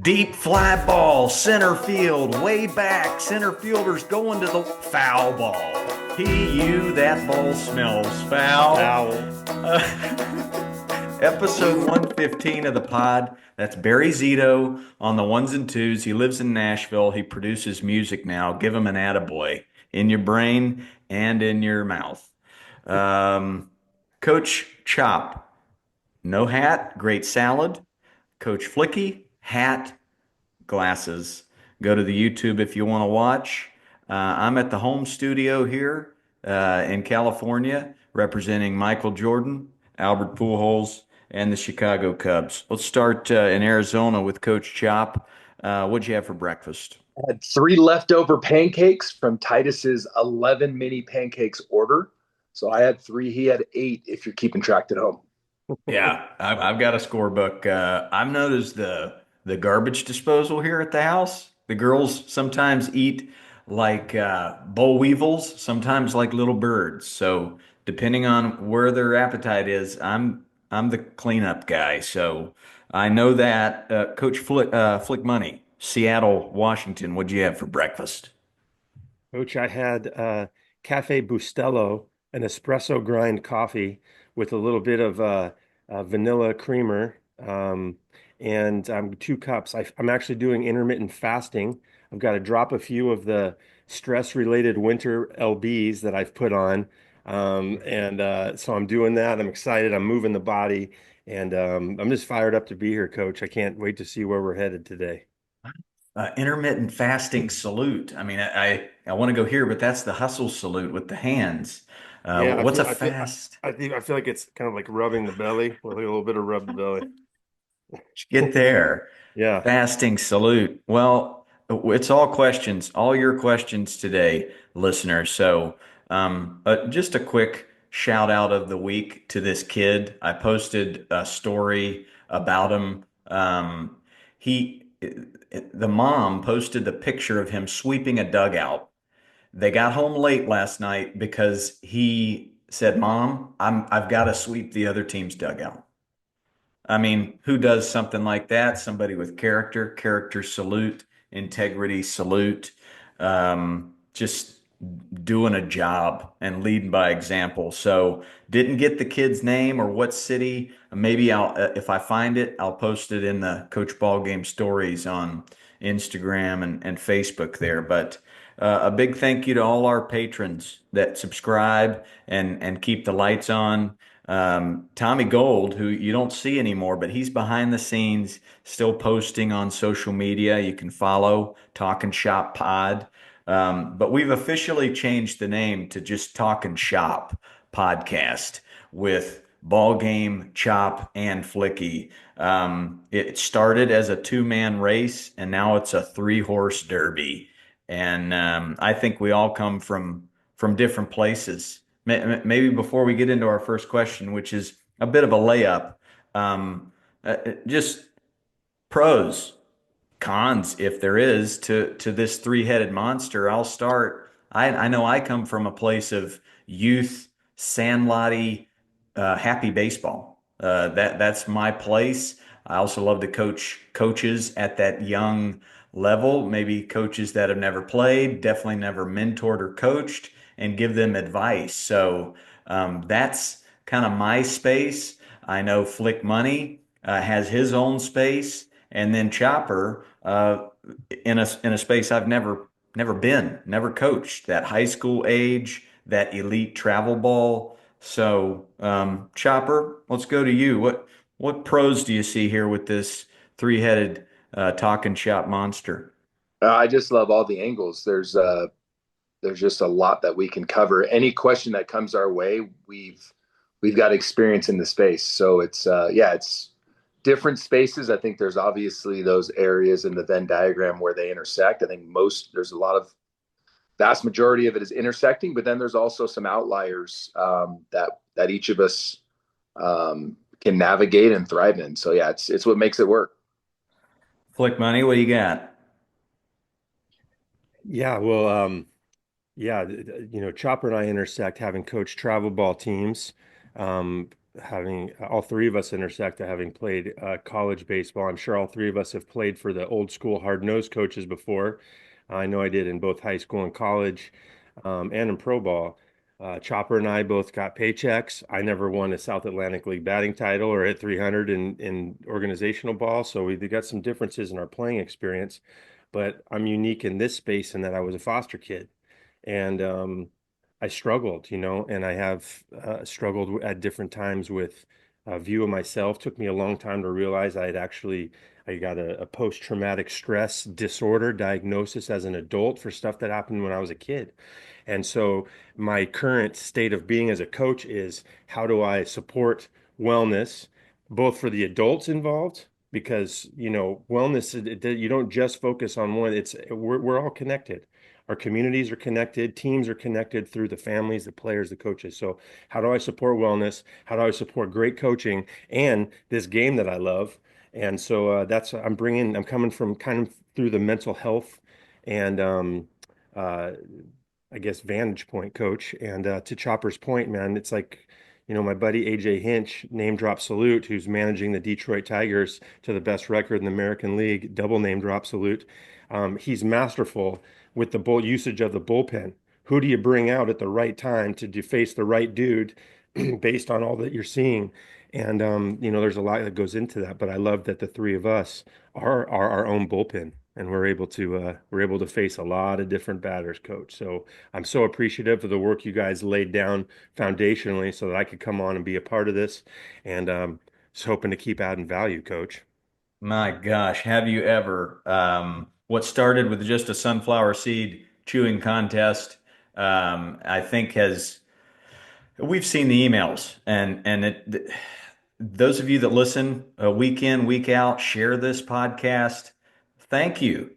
Deep fly ball, center field, way back. Center fielder's going to the foul ball. That ball smells foul. Owl. Episode 115 of the pod. That's Barry Zito on the ones and twos. He lives in Nashville. He produces music now. Give him an attaboy in your brain and in your mouth. Um, Coach Chop, no hat, great salad. Coach Flicky, hat, glasses. Go to the YouTube if you want to watch. I'm at the home studio here in California, representing Michael Jordan, Albert Pujols, and the Chicago Cubs. Let's start in Arizona with Coach Chop. What'd you have for breakfast? I had three leftover pancakes from Titus's 11 mini pancakes order. So I had three, he had eight, if you're keeping track at home. Yeah, I've got a scorebook. I've noticed the garbage disposal here at the house. The girls sometimes eat like boll weevils, sometimes like little birds. So depending on where their appetite is, I'm the cleanup guy. So I know that. Coach Flick Money, Seattle, Washington. What'd you have for breakfast? Coach, I had Cafe Bustelo, an espresso grind coffee with a little bit of vanilla creamer, and 2 cups. I'm actually doing intermittent fasting. I've got to drop a few of the stress-related winter LBs that I've put on, and so I'm doing that. I'm excited. I'm moving the body, and I'm just fired up to be here, Coach. I can't wait to see where we're headed today. Intermittent fasting salute. I mean, I want to go here, but that's the hustle salute with the hands. Yeah, What's a fast? I feel like it's kind of like rubbing the belly, with a little bit of rub the belly. Get there. Yeah. Fasting salute. Well, it's all questions, all your questions today, listeners. So, just a quick shout out of the week to this kid. I posted a story about him. He, the mom posted the picture of him sweeping a dugout. They got home late last night because he said, "Mom, I've got to sweep the other team's dugout." I mean, who does something like that? Somebody with character salute, integrity salute, just doing a job and leading by example. So, didn't get the kid's name or what city. Maybe if I find it, I'll post it in the Coach Ball Game stories on Instagram and Facebook there. But a big thank you to all our patrons that subscribe and keep the lights on. Tommy Gold, who you don't see anymore, but he's behind the scenes, still posting on social media. You can follow Talkin Shop Pod. But we've officially changed the name to just Talkin Shop Podcast with Ball Game, Chop, and Flicky. It started as a two-man race, and now it's a three-horse derby. And I think we all come from different places. Maybe before we get into our first question, which is a bit of a layup, just pros, cons, if there is, to this three-headed monster. I'll start. I know I come from a place of youth, sandlotty, happy baseball. That's my place. I also love to coach coaches at that young level, maybe coaches that have never played, definitely never mentored or coached, and give them advice. So that's kind of my space. I know Flick Money has his own space, and then Chopper in a space I've never been, never coached, that high school age, that elite travel ball. So, Chopper, let's go to you. What pros do you see here with this three-headed talking shop monster? I just love all the angles. There's just a lot that we can cover. Any question that comes our way, we've got experience in the space. So it's different spaces. I think there's obviously those areas in the Venn diagram where they intersect. I think there's a lot of vast majority of it is intersecting, but then there's also some outliers that each of us can navigate and thrive in. So yeah, it's what makes it work. Flick Money, what do you got? Yeah, well, yeah, Chopper and I intersect having coached travel ball teams. having all three of us intersect to having played college baseball. I'm sure all three of us have played for the old school hard-nosed coaches before. I know I did in both high school and college, and in pro ball. Chopper and I both got paychecks. I never won a South Atlantic League batting title or hit 300 in organizational ball, so we got some differences in our playing experience. But I'm unique in this space in that I was a foster kid, and I struggled, and I have struggled at different times with a view of myself. Took me a long time to realize I got a post-traumatic stress disorder diagnosis as an adult for stuff that happened when I was a kid. And so my current state of being as a coach is how do I support wellness, both for the adults involved, because wellness, you don't just focus on one. We're all connected. Our communities are connected, teams are connected through the families, the players, the coaches. So how do I support wellness? How do I support great coaching and this game that I love? And so I'm coming from kind of through the mental health and uh, I guess vantage point, coach. And to Chopper's point, man, it's like, my buddy AJ Hinch, name drop salute, who's managing the Detroit Tigers to the best record in the American League, double name drop salute. He's masterful with the bull usage of the bullpen. Who do you bring out at the right time to deface the right dude based on all that you're seeing? And there's a lot that goes into that. But I love that the three of us are our own bullpen, and we're able to face a lot of different batters, coach. So I'm so appreciative of the work you guys laid down foundationally so that I could come on and be a part of this, and just hoping to keep adding value, coach. My gosh, have you ever? What started with just a sunflower seed chewing contest, I think we've seen the emails, and those of you that listen week in, week out, share this podcast. Thank you.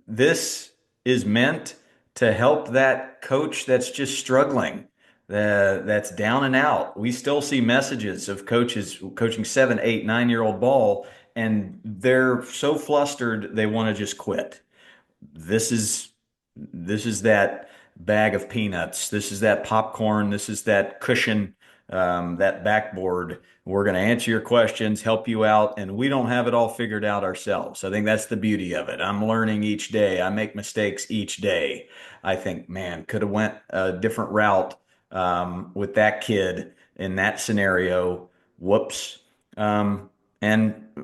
This is meant to help that coach that's just struggling, that's down and out. We still see messages of coaches coaching 7, 8, 9-year-old ball, and they're so flustered they want to just quit. This is this is that bag of peanuts. This is that popcorn. This is that cushion, that backboard. We're going to answer your questions, help you out, and we don't have it all figured out ourselves. I think that's the beauty of it. I'm learning each day. I make mistakes each day. I think, man, could have went a different route with that kid in that scenario. Whoops. And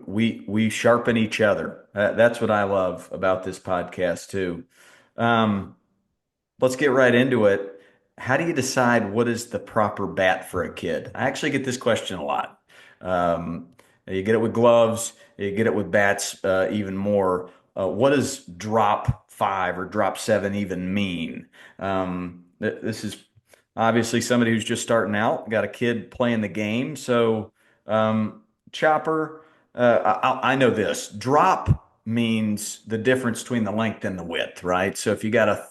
we sharpen each other. That's what I love about this podcast too. Um, let's get right into it. How do you decide what is the proper bat for a kid? I actually get this question a lot. Um, you get it with gloves, you get it with bats even more. What does drop five or drop seven even mean? This is obviously somebody who's just starting out, got a kid playing the game. So, Chopper, I know this. Drop means the difference between the length and the width, right? So if you got a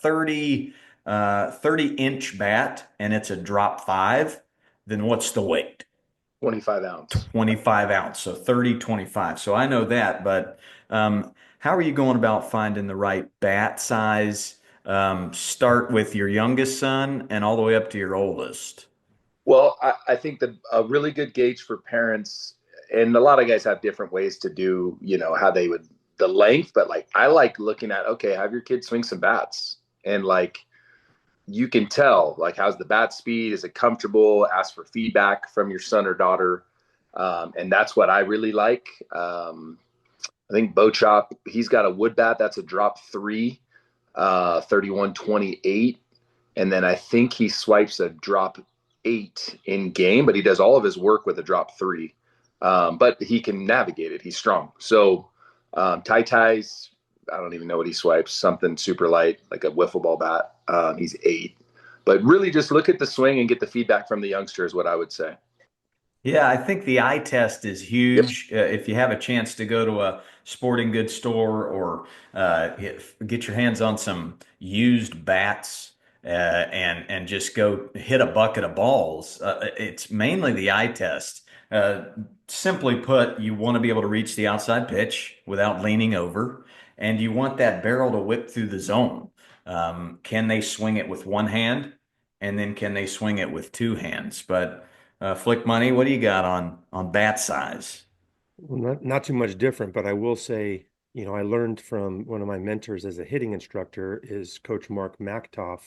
30-inch bat and it's a drop five, then what's the weight? 25 ounce. 25 ounce. So 30, 25. So I know that, but how are you going about finding the right bat size? Start with your youngest son and all the way up to your oldest. Well, I think that a really good gauge for parents, and a lot of guys have different ways to do, how they would the length, but like I like looking at, okay, have your kids swing some bats, and like you can tell, like, how's the bat speed? Is it comfortable? Ask for feedback from your son or daughter. And that's what I really like. I think Bo Chop, he's got a wood bat. That's a drop three, 3128. And then I think he swipes a drop eight in game, but he does all of his work with a drop three. But he can navigate it. He's strong. So Tai Tai's, I don't even know what he swipes, something super light, like a wiffle ball bat. He's 8. But really just look at the swing and get the feedback from the youngster is what I would say. Yeah, I think the eye test is Yep. huge. If you have a chance to go to a sporting goods store or get your hands on some used bats and just go hit a bucket of balls, it's mainly the eye test. Simply put, you want to be able to reach the outside pitch without leaning over, and you want that barrel to whip through the zone. Can they swing it with one hand, and then can they swing it with two hands? But Flick Money, what do you got on bat size? Well, not too much different, but I will say, I learned from one of my mentors as a hitting instructor is Coach Mark Maktoff,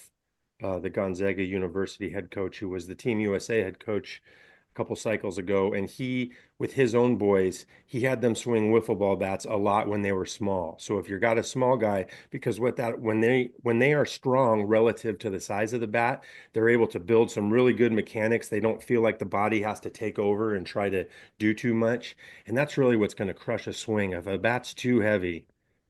the Gonzaga University head coach, who was the Team USA head coach a couple cycles ago. And he, with his own boys, he had them swing wiffle ball bats a lot when they were small. So if you got a small guy, because what that when they are strong relative to the size of the bat, they're able to build some really good mechanics. They don't feel like the body has to take over and try to do too much. And that's really what's going to crush a swing. If a bat's too heavy,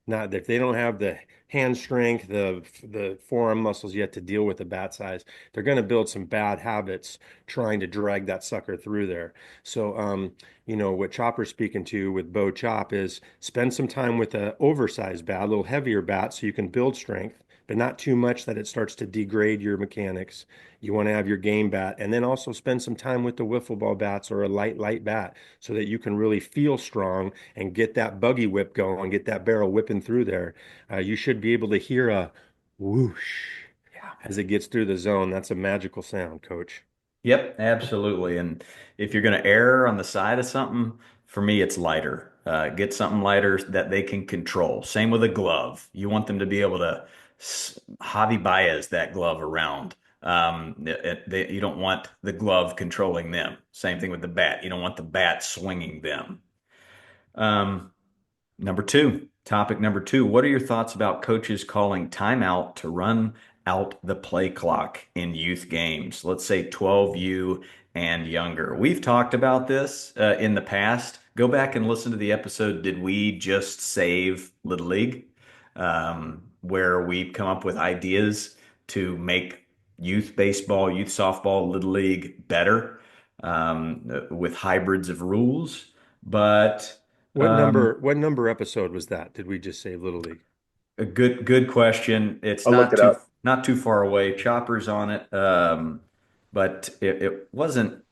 not if they don't have the hand strength, the forearm muscles yet to deal with the bat size, they're going to build some bad habits trying to drag that sucker through there. So, what Chopper's speaking to with Bo Chop is spend some time with a oversized bat, a little heavier bat, so you can build strength, but not too much that it starts to degrade your mechanics. You want to have your game bat, and then also spend some time with the wiffle ball bats or a light bat so that you can really feel strong and get that buggy whip going, get that barrel whipping through there. You should be able to hear a whoosh as it gets through the zone. That's a magical sound, coach. Yep, absolutely. And if you're going to err on the side of something, for me, it's lighter. Get something lighter that they can control. Same with a glove. You want them to be able to Javi Baez that glove around. You don't want the glove controlling them. Same thing with the bat. You don't want the bat swinging them. Um, Number two, topic number two. What are your thoughts about coaches calling timeout to run out the play clock in youth games? Let's say 12U and younger. We've talked about this in the past. Go back and listen to the episode, Did We Just Save Little League? Where we come up with ideas to make youth baseball, youth softball, Little League better with hybrids of rules. But What um, number what number episode was that? Did we just say Little League? a good question. It's I'll look it up. not too far away. Chopper's on it, but it wasn't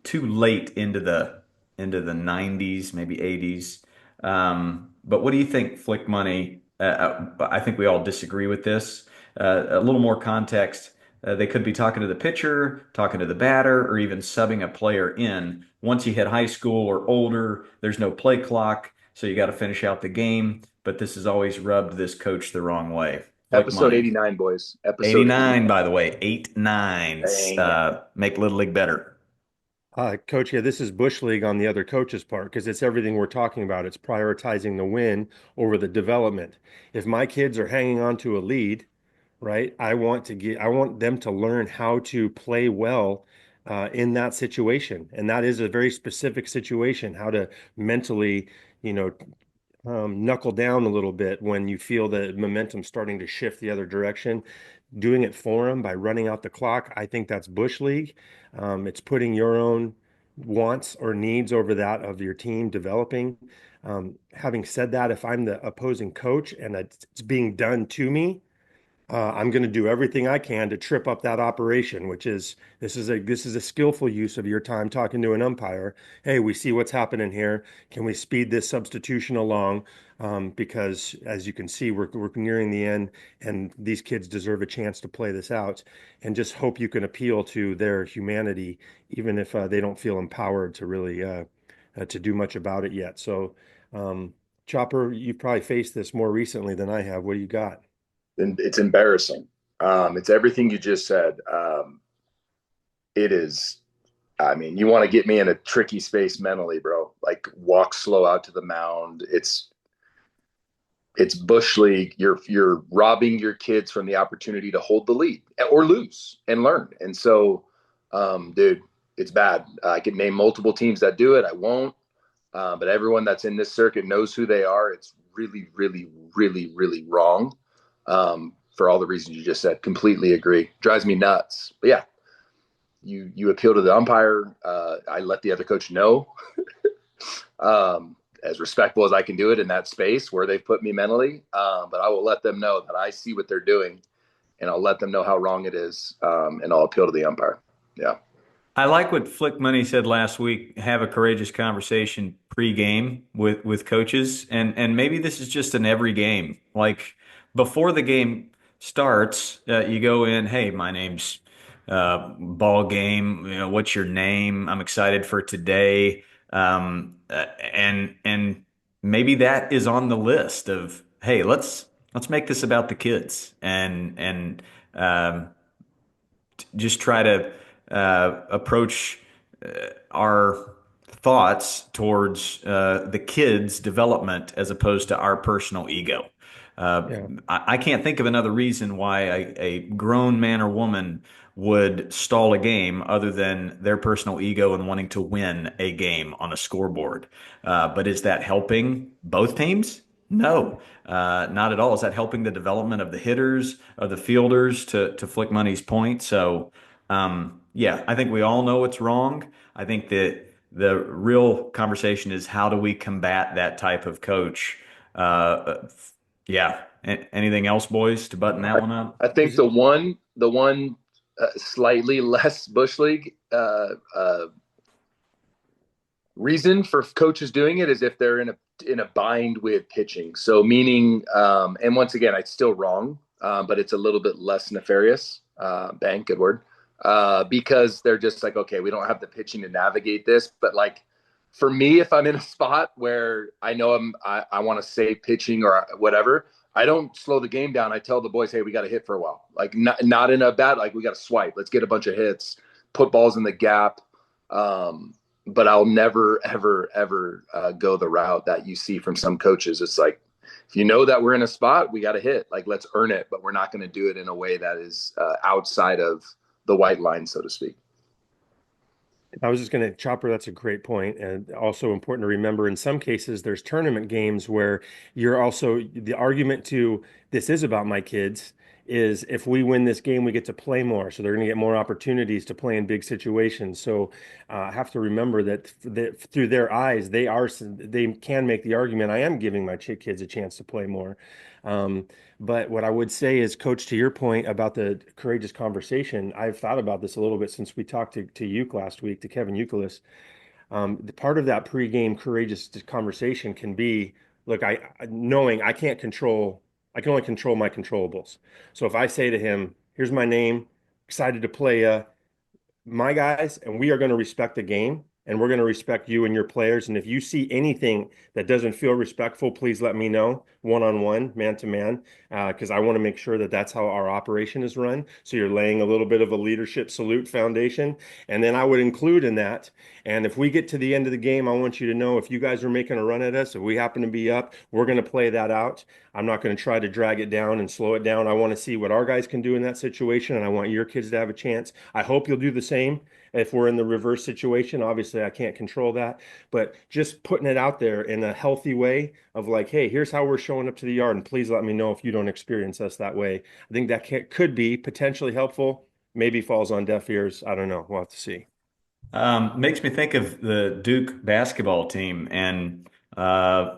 too late into the 90s, maybe 80s. But what do you think, Flick Money? I think we all disagree with this. A little more context. They could be talking to the pitcher, talking to the batter, or even subbing a player in. Once you hit high school or older, there's no play clock, so you got to finish out the game. But this has always rubbed this coach the wrong way. Flick Episode Money. 89, boys. Episode 89, 89. by the way, eight nines. Dang it. Make Little League better. Coach, yeah, this is Bush League on the other coach's part because it's everything we're talking about. It's prioritizing the win over the development. If my kids are hanging on to a lead, right, I want them to learn how to play well in that situation. And that is a very specific situation, how to mentally, you know, knuckle down a little bit when you feel the momentum starting to shift the other direction. Doing it for them by running out the clock, I think that's Bush League. It's putting your own wants or needs over that of your team developing. Having said that, if I'm the opposing coach and it's being done to me, I'm going to do everything I can to trip up that operation, which is this is a skillful use of your time talking to an umpire. Hey, we see what's happening here. Can we speed this substitution along? Because as you can see, we're nearing the end, and these kids deserve a chance to play this out. And just hope you can appeal to their humanity, even if they don't feel empowered to really to do much about it yet. So, Chopper, you've probably faced this more recently than I have. What do you got? And it's embarrassing. It's everything you just said. It is. I mean, you want to get me in a tricky space mentally, bro. Like walk slow out to the mound. It's bush league. You're robbing your kids from the opportunity to hold the lead or lose and learn. And so, dude, it's bad. I could name multiple teams that do it. I won't. But everyone that's in this circuit knows who they are. It's really, really, really, really wrong. For all the reasons you just said. Completely agree. Drives me nuts. But yeah, you appeal to the umpire. I let the other coach know, as respectful as I can do it in that space where they've put me mentally. But I will let them know that I see what they're doing, and I'll let them know how wrong it is, and I'll appeal to the umpire. Yeah. I like what Flick Money said last week. Have a courageous conversation pre-game with coaches, and maybe this is just in every game. Like before the game starts, you go in. Hey, my name's ball game. You know, what's your name? I'm excited for today. And maybe that is on the list of, hey, let's make this about the kids and um, just try to approach our thoughts towards the kids' development as opposed to our personal ego. Uh, Yeah. I can't think of another reason why a grown man or woman would stall a game other than their personal ego and wanting to win a game on a scoreboard. But is that helping both teams? No, not at all. Is that helping the development of the hitters, of the fielders to Flick Money's point? So, yeah, I think we all know it's wrong. I think that the real conversation is how do we combat that type of coach? Uh, yeah. Anything else, boys, to button that I, one up? I think the one slightly less bush league reason for coaches doing it is if they're in a bind with pitching. So meaning, and once again, it's still wrong, but it's a little bit less nefarious. Bang, good word. Because they're just like, okay, we don't have the pitching to navigate this. But like for me, if I'm in a spot where I know I want to save pitching or whatever, I don't slow the game down. I tell the boys, hey, we got to hit for a while. Like not in a bad, like we got to swipe. Let's get a bunch of hits, put balls in the gap. But I'll never, ever, ever go the route that you see from some coaches. It's like, if you know that we're in a spot, we got to hit. Like, let's earn it, but we're not going to do it in a way that is outside of the white line, so to speak. I was just going to, Chopper, that's a great point. And also important to remember in some cases, there's tournament games where you're also, the argument to this is about my kids is if we win this game, we get to play more. So they're going to get more opportunities to play in big situations. So I have to remember that through their eyes, they can make the argument, I am giving my kids a chance to play more. Um, but what I would say is, Coach, to your point about the courageous conversation, I've thought about this a little bit since we talked to Uke last week, to Kevin Euclid. The part of that pregame courageous conversation can be, look, knowing I can only control my controllables. So if I say to him, here's my name, excited to play my guys, and we are going to respect the game and we're going to respect you and your players. And if you see anything that doesn't feel respectful, please let me know one on one, man to man, because I want to make sure that that's how our operation is run. So you're laying a little bit of a leadership salute foundation. And then I would include in that. And if we get to the end of the game, I want you to know if you guys are making a run at us, if we happen to be up, we're going to play that out. I'm not going to try to drag it down and slow it down. I want to see what our guys can do in that situation, and I want your kids to have a chance. I hope you'll do the same if we're in the reverse situation. Obviously, I can't control that, but just putting it out there in a healthy way of like, hey, here's how we're showing up to the yard, and please let me know if you don't experience us that way. I think that could be potentially helpful. Maybe falls on deaf ears. I don't know. We'll have to see. Makes me think of the Duke basketball team, and I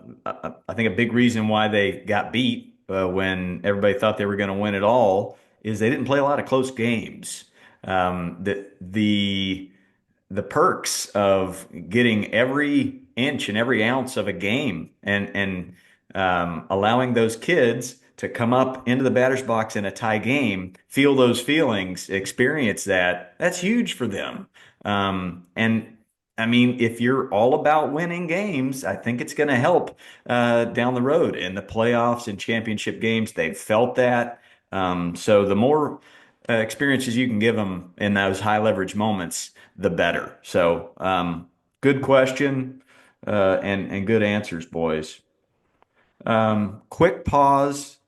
think a big reason why they got beat when everybody thought they were going to win it all is they didn't play a lot of close games. The perks of getting every inch and every ounce of a game and allowing those kids to come up into the batter's box in a tie game, feel those feelings, experience that. That's huge for them. And I mean, if you're all about winning games, I think it's going to help down the road in the playoffs and championship games. They've felt that. So the more experiences you can give them in those high leverage moments, the better. So, good question and good answers, boys. Quick pause.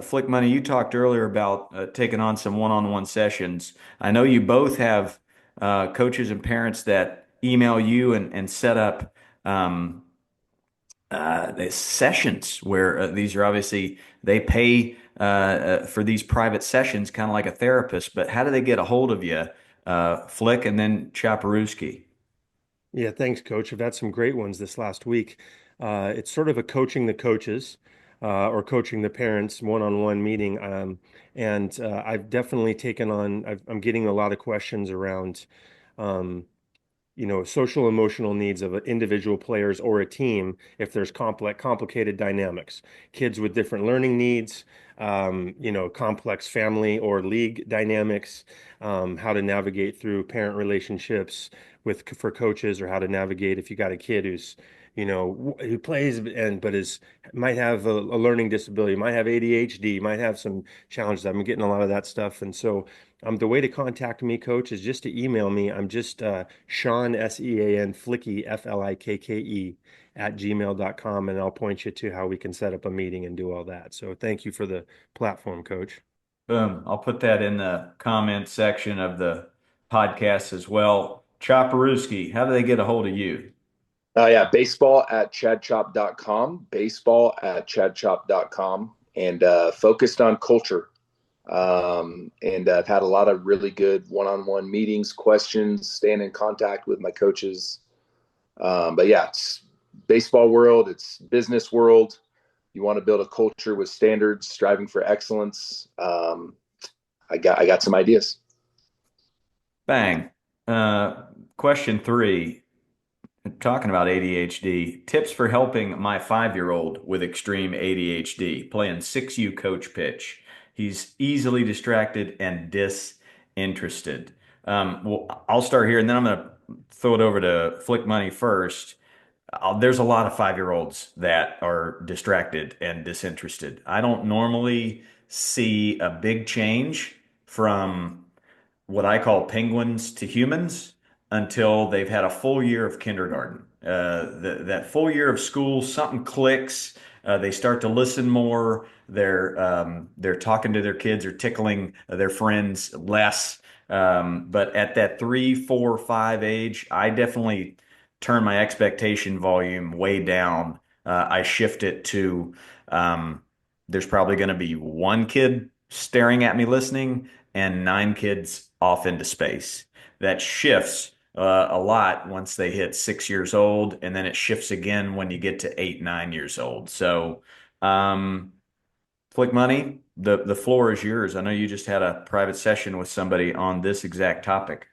Flick Money, you talked earlier about taking on some one-on-one sessions. I know you both have coaches and parents that email you and set up um, the sessions where these are obviously they pay for these private sessions, kind of like a therapist. But how do they get a hold of you, Flick, and then Chaparewski? Yeah, thanks, Coach. I've had some great ones this last week. It's sort of a coaching the coaches or coaching the parents one-on-one meeting. And I've definitely taken on, I'm getting a lot of questions around um, social emotional needs of individual players or a team if there's complicated dynamics. Kids with different learning needs, complex family or league dynamics, how to navigate through parent relationships for coaches, or how to navigate if you got a kid who plays and but is might have a learning disability, might have ADHD, might have some challenges. I'm getting a lot of that stuff. And so the way to contact me, coach, is just to email me. I'm just Sean, Sean Flicky, Flikke at gmail.com, and I'll point you to how we can set up a meeting and do all that. So thank you for the platform, coach. Boom. I'll put that in the comment section of the podcast as well. Chopperooski, how do they get a hold of you? Yeah, baseball at chadchop.com, baseball at chadchop.com, and focused on culture. And I've had a lot of really good one-on-one meetings, questions, staying in contact with my coaches. But yeah, it's baseball world, it's business world. You want to build a culture with standards, striving for excellence. I got some ideas. Bang. Uh, Question three, talking about ADHD, tips for helping my 5-year-old with extreme ADHD, playing 6U coach pitch. He's easily distracted and disinterested. Well, I'll start here and then I'm going to throw it over to Flick Money first. There's a lot of 5-year-olds that are distracted and disinterested. I don't normally see a big change from what I call penguins to humans until they've had a full year of kindergarten. That full year of school, something clicks. They start to listen more. They're talking to their kids or tickling their friends less. But at that 3, 4, 5 age, I definitely turn my expectation volume way down. I shift it to there's probably going to be one kid staring at me listening and 9 kids off into space. That shifts a lot once they hit 6 years old, and then it shifts again when you get to 8, 9 years old. So, um, Flick Money, the floor is yours. I know you just had a private session with somebody on this exact topic.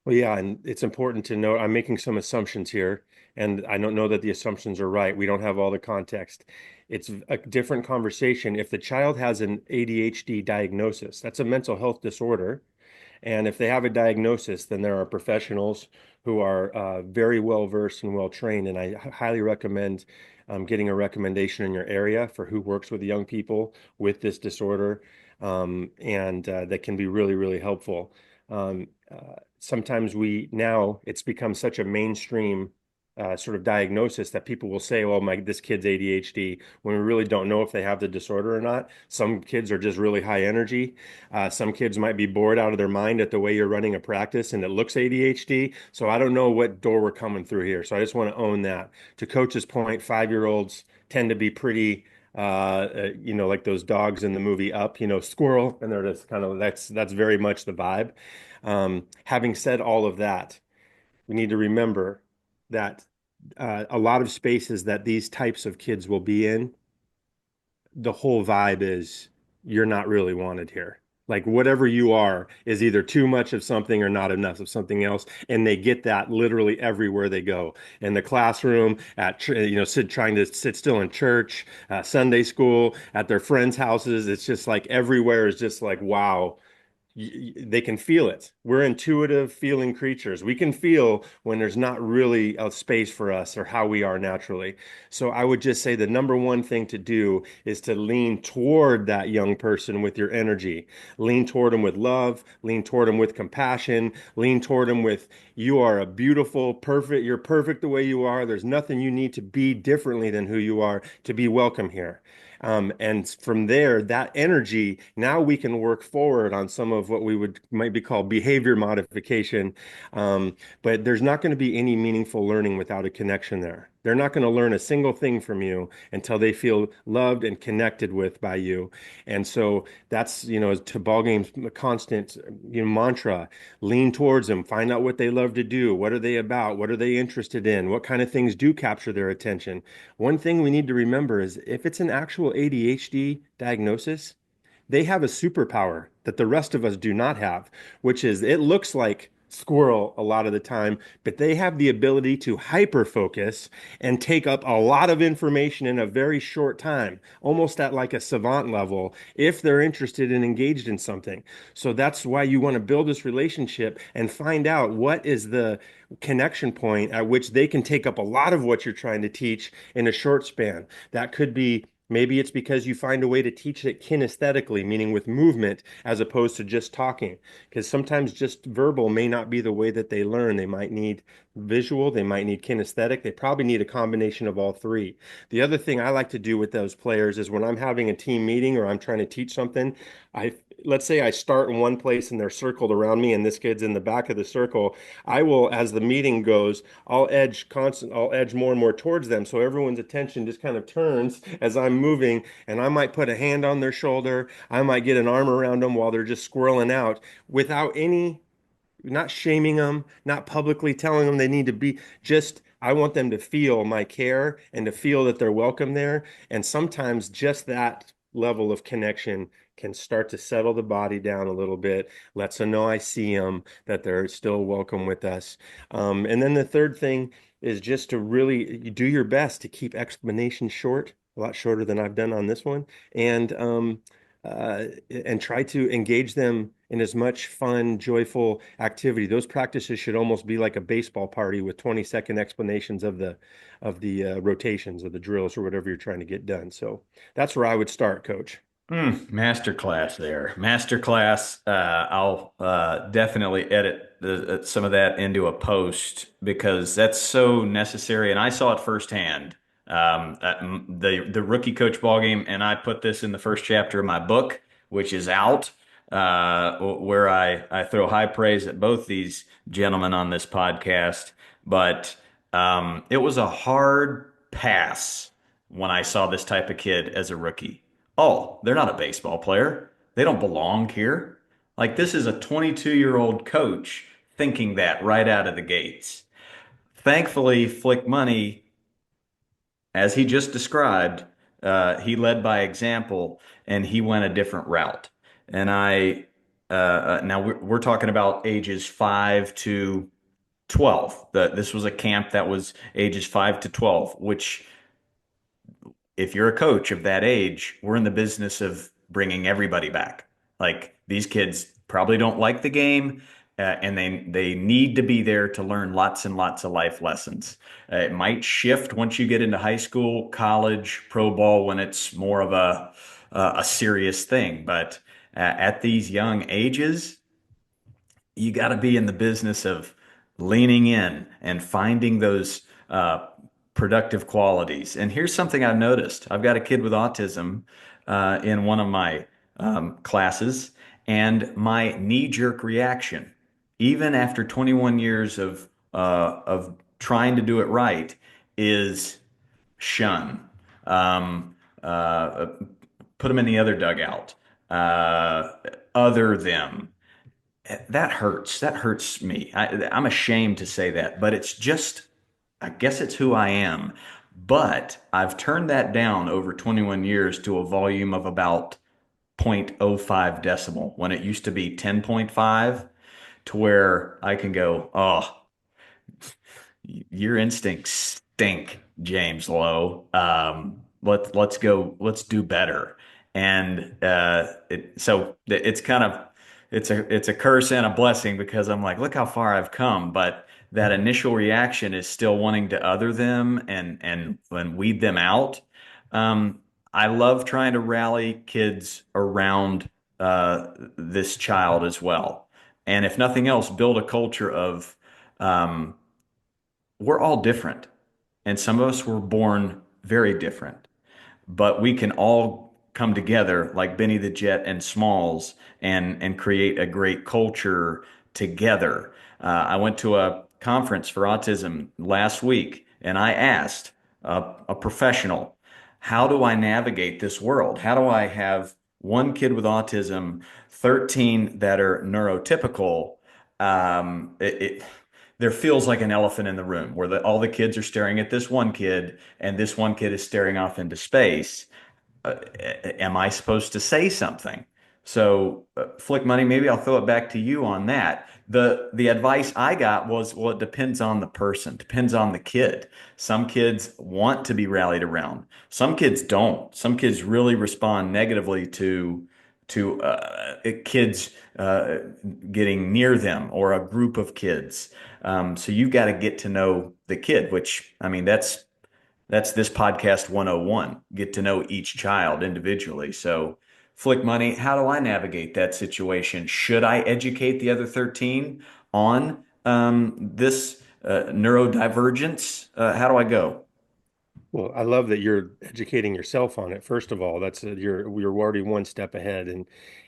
Well, yeah, and it's important to note I'm making some assumptions here, and I don't know that the assumptions are right. We don't have all the context. It's a different conversation. If the child has an ADHD diagnosis, that's a mental health disorder. And if they have a diagnosis, then there are professionals who are very well versed and well trained. And I highly recommend getting a recommendation in your area for who works with young people with this disorder. And that can be really, really helpful. Sometimes now it's become such a mainstream sort of diagnosis that people will say, "Well, this kid's ADHD," when we really don't know if they have the disorder or not. Some kids are just really high energy. Some kids might be bored out of their mind at the way you're running a practice, and it looks ADHD. So I don't know what door we're coming through here. So I just want to own that. To Coach's point, 5-year-olds tend to be pretty like those dogs in the movie Up, squirrel, and they're just kind of that's very much the vibe. Having said all of that, we need to remember that a lot of spaces that these types of kids will be in, the whole vibe is you're not really wanted here. Like whatever you are is either too much of something or not enough of something else, and they get that literally everywhere they go. In the classroom, trying to sit still in church, Sunday school, at their friends' houses. It's just like everywhere is just like wow, they can feel it. We're intuitive feeling creatures. We can feel when there's not really a space for us or how we are naturally. So I would just say the number one thing to do is to lean toward that young person with your energy. Lean toward them with love, lean toward them with compassion, lean toward them with you are a beautiful, perfect, you're perfect the way you are. There's nothing you need to be differently than who you are to be welcome here. And from there, that energy, now we can work forward on some of what we might be called behavior modification. But there's not going to be any meaningful learning without a connection there. They're not going to learn a single thing from you until they feel loved and connected with by you. And so that's, to ball games, a constant, mantra, lean towards them, find out what they love to do. What are they about? What are they interested in? What kind of things do capture their attention? One thing we need to remember is if it's an actual ADHD diagnosis, they have a superpower that the rest of us do not have, which is it looks like squirrel a lot of the time, but they have the ability to hyper focus and take up a lot of information in a very short time, almost at like a savant level, if they're interested and engaged in something. So that's why you want to build this relationship and find out what is the connection point at which they can take up a lot of what you're trying to teach in a short span. That could be maybe it's because you find a way to teach it kinesthetically, meaning with movement, as opposed to just talking. Because sometimes just verbal may not be the way that they learn. They might need visual, they might need kinesthetic, they probably need a combination of all three. The other thing I like to do with those players is when I'm having a team meeting or I'm trying to teach something, I let's say I start in one place and they're circled around me and this kid's in the back of the circle, I will, as the meeting goes, I'll edge more and more towards them. So everyone's attention just kind of turns as I'm moving, and I might put a hand on their shoulder. I might get an arm around them while they're just squirreling out without any, not shaming them, not publicly telling them they need to be, just I want them to feel my care and to feel that they're welcome there. And sometimes just that level of connection can start to settle the body down a little bit, lets them know I see them, that they're still welcome with us. And then the third thing is just to really do your best to keep explanations short, a lot shorter than I've done on this one, and and try to engage them in as much fun, joyful activity. Those practices should almost be like a baseball party with 20-second explanations of the rotations of the drills or whatever you're trying to get done. So that's where I would start, Coach. Masterclass there. Masterclass. I'll definitely edit some of that into a post because that's so necessary. And I saw it firsthand. The rookie coach ball game, and I put this in the first chapter of my book, which is out, where I throw high praise at both these gentlemen on this podcast. But it was a hard pass when I saw this type of kid as a rookie. Oh, they're not a baseball player. They don't belong here. Like this is a 22-year-old coach thinking that right out of the gates. Thankfully, Flick Money, as he just described, he led by example and he went a different route. And now we're talking about ages 5 to 12. This was a camp that was ages 5 to 12, which if you're a coach of that age, we're in the business of bringing everybody back. Like these kids probably don't like the game, and they need to be there to learn lots and lots of life lessons. It might shift once you get into high school, college, pro ball when it's more of a serious thing. But at these young ages, you got to be in the business of leaning in and finding those productive qualities. And here's something I've noticed. I've got a kid with autism in one of my classes, and my knee-jerk reaction, even after 21 years of trying to do it right, is shun. Um, uh, Put them in the other dugout. Other them. That hurts. That hurts me. I'm ashamed to say that, but it's just, I guess it's who I am. But I've turned that down over 21 years to a volume of about 0.05 decibel when it used to be 10.5 to where I can go, oh, your instincts stink, James Lowe. Let's go. Let's do better. And so it's kind of it's a curse and a blessing because I'm like, look how far I've come. But that initial reaction is still wanting to other them and weed them out. I love trying to rally kids around this child as well. And if nothing else, build a culture of um, we're all different. And some of us were born very different, but we can all come together like Benny the Jet and Smalls and create a great culture together. I went to a conference for autism last week and I asked a professional, how do I navigate this world? How do I have one kid with autism, 13 that are neurotypical? There feels like an elephant in the room where all the kids are staring at this one kid and this one kid is staring off into space. Am I supposed to say something? So, Flick Money, maybe I'll throw it back to you on that. The advice I got was, well, it depends on the person, depends on the kid. Some kids want to be rallied around. Some kids don't. Some kids really respond negatively to kids getting near them or a group of kids. So you've got to get to know the kid, which I mean that's this podcast 101. Get to know each child individually. So, Flick Money, how do I navigate that situation? Should I educate the other 13 on this neurodivergence? How do I go? Well, I love that you're educating yourself on it. First of all, that's you're already one step ahead,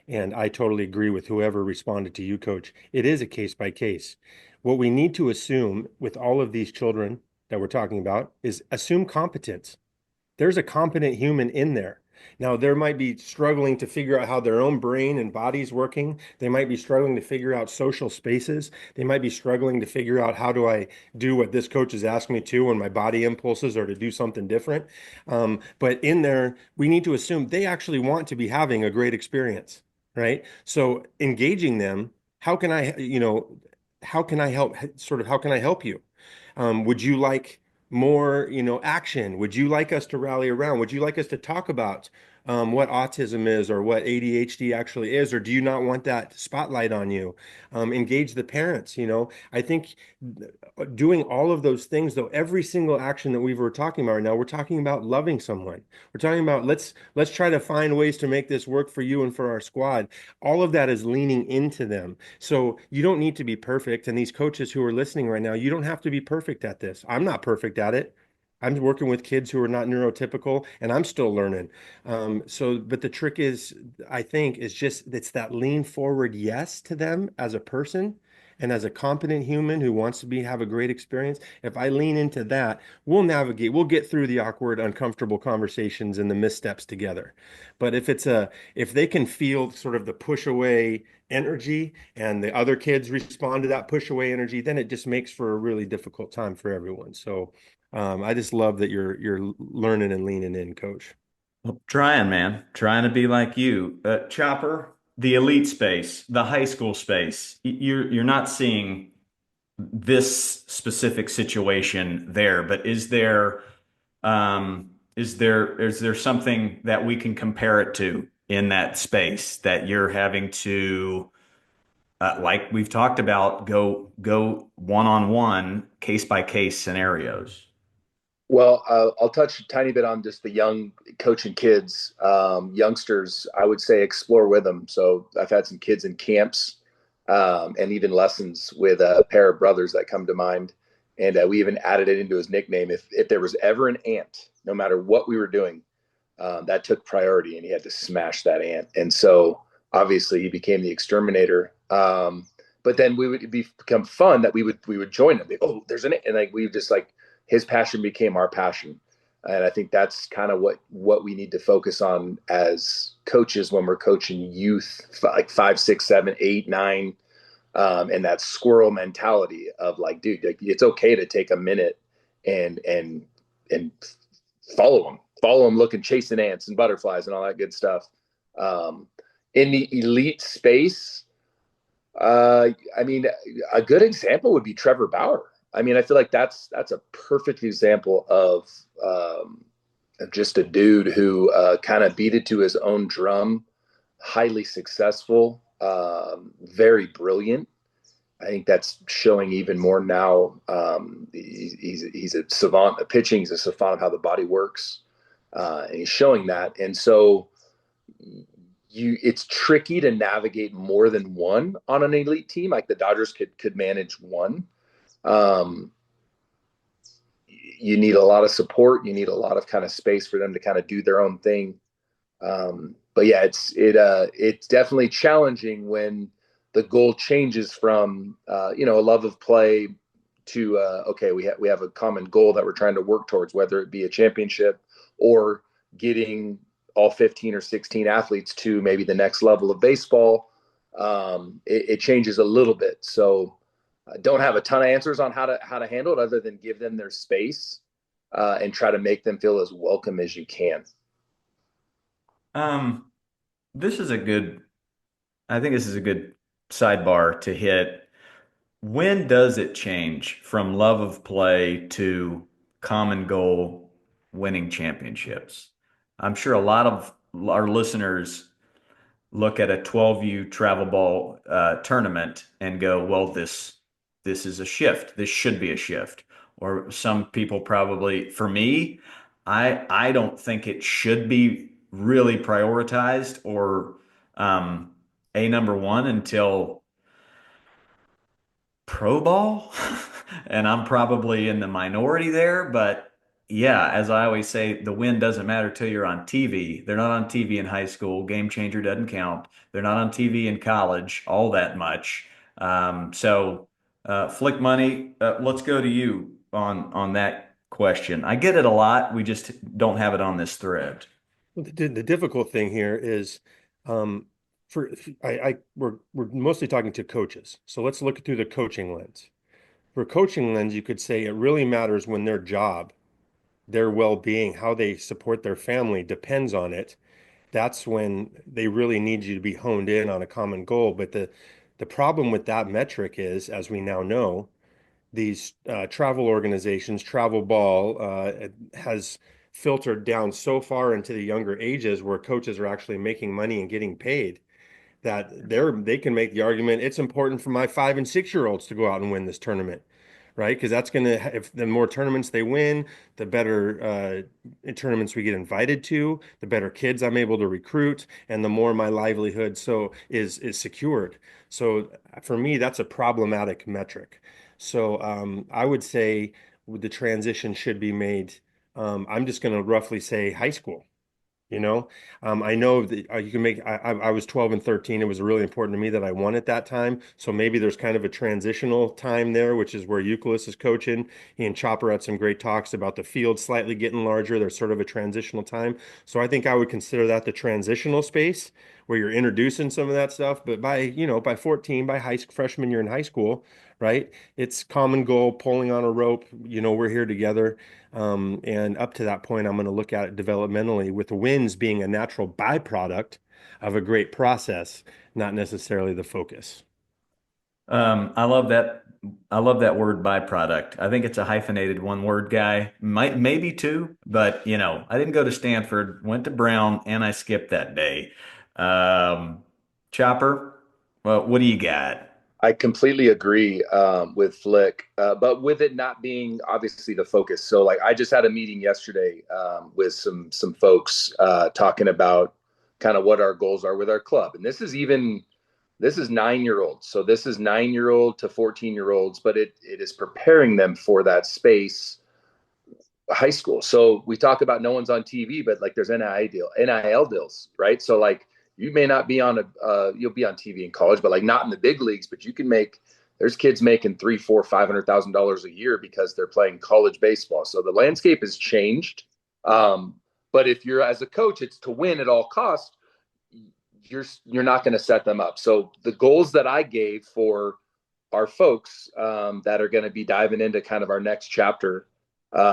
and I totally agree with whoever responded to you, Coach. It is a case by case. What we need to assume with all of these children that we're talking about is assume competence. There's a competent human in there. Now, there might be struggling to figure out how their own brain and body's working. They might be struggling to figure out social spaces. They might be struggling to figure out how do I do what this coach has asked me to when my body impulses are to do something different. But in there, we need to assume they actually want to be having a great experience, right? So engaging them, how can how can I help, sort of, how can I help you? Would you like more, action? Would you like us to rally around? Would you like us to talk about what autism is or what ADHD actually is? Or do you not want that spotlight on you? Engage the parents, I think doing all of those things, though, every single action that we were talking about right now, we're talking about loving someone. We're talking about let's try to find ways to make this work for you and for our squad. All of that is leaning into them. So you don't need to be perfect. And these coaches who are listening right now, you don't have to be perfect at this. I'm not perfect at it. I'm working with kids who are not neurotypical and I'm still learning. But the trick is, I think, is just it's that lean forward yes to them as a person and as a competent human who wants to have a great experience. If I lean into that, we'll get through the awkward, uncomfortable conversations and the missteps together. But if they can feel sort of the push away energy and the other kids respond to that push away energy, then it just makes for a really difficult time for everyone. So I just love that you're learning and leaning in, Coach. Well, trying, man, trying to be like you. Chopper, the elite space, the high school space. You're not seeing this specific situation there, but is there something that we can compare it to in that space that you're having to like we've talked about, go one on one, case by case scenarios? Well, I'll touch a tiny bit on just the young coaching kids, youngsters. I would say explore with them. So I've had some kids in camps and even lessons with a pair of brothers that come to mind. And we even added it into his nickname. If there was ever an ant, no matter what we were doing, that took priority, and he had to smash that ant. And so obviously he became the exterminator. But then become fun that we would join him. Like, oh, there's an ant. And like we just like his passion became our passion. And I think that's kind of what we need to focus on as coaches when we're coaching youth, like 5, 6, 7, 8, 9, and that squirrel mentality of like, dude, like, it's okay to take a minute and follow them, looking, chasing ants and butterflies and all that good stuff. Um, in the elite space, I mean, a good example would be Trevor Bauer. I mean, I feel like that's a perfect example of just a dude who kind of beat it to his own drum, highly successful, very brilliant. I think that's showing even more now. He's a savant of pitching. He's a savant of how the body works, and he's showing that. And so it's tricky to navigate more than one on an elite team. Like the Dodgers could manage one. Um, you need a lot of support. You need a lot of kind of space for them to kind of do their own thing. But yeah, it's definitely challenging when the goal changes from a love of play to okay, we have a common goal that we're trying to work towards, whether it be a championship or getting all 15 or 16 athletes to maybe the next level of baseball. It changes a little bit. So I don't have a ton of answers on how to handle it other than give them their space and try to make them feel as welcome as you can. Um, this is a good I think this is a good sidebar to hit. When does it change from love of play to common goal winning championships? I'm sure a lot of our listeners look at a 12U travel ball tournament and go, well, this is a shift. This should be a shift. Or some people probably, for me, I don't think it should be really prioritized or a number one until pro ball. And I'm probably in the minority there, but yeah, as I always say, the win doesn't matter till you're on TV. They're not on TV in high school. Game Changer doesn't count. They're not on TV in college all that much. Flick Money, let's go to you on that question. I get it a lot. We just don't have it on this thread. The difficult thing here is, um, for we're mostly talking to coaches. So let's look through the coaching lens. For a coaching lens, you could say it really matters when their job, their well-being, how they support their family depends on it. That's when they really need you to be honed in on a common goal. But the problem with that metric is, as we now know, these travel organizations, travel ball, has filtered down so far into the younger ages where coaches are actually making money and getting paid that they can make the argument it's important for my 5 and 6 year olds to go out and win this tournament, right? Because that's going to, if the more tournaments they win, the better tournaments we get invited to, the better kids I'm able to recruit, and the more my livelihood is secured. So for me, that's a problematic metric. So I would say the transition should be made. I'm just going to roughly say high school. You know, I know that you can make. I was 12 and 13. It was really important to me that I won at that time. So maybe there's kind of a transitional time there, which is where Euclid is coaching. He and Chopper had some great talks about the field slightly getting larger. There's sort of a transitional time. So I think I would consider that the transitional space where you're introducing some of that stuff. But by 14, by freshman year in high school, right? It's common goal, pulling on a rope. We're here together. And up to that point, I'm going to look at it developmentally, with the wins being a natural byproduct of a great process, not necessarily the focus. I love that. I love that word byproduct. I think it's a hyphenated one word guy. Might maybe two, but I didn't go to Stanford, went to Brown, and I skipped that day. Um, Chopper, well, what do you got? I completely agree with Flick, but with it not being obviously the focus. So, like, I just had a meeting yesterday with some folks talking about kind of what our goals are with our club, and this is 9 year olds. So this is 9 year old to 14 year olds, but it is preparing them for that space, high school. So we talk about no one's on TV, but like there's NIL deals, right? So like you may not be on you'll be on TV in college, but like not in the big leagues, but you can there's kids making 3, 4, $500,000 a year because they're playing college baseball. So the landscape has changed. But if you're as a coach, it's to win at all costs. You're not going to set them up. So the goals that I gave for our folks that are going to be diving into kind of our next chapter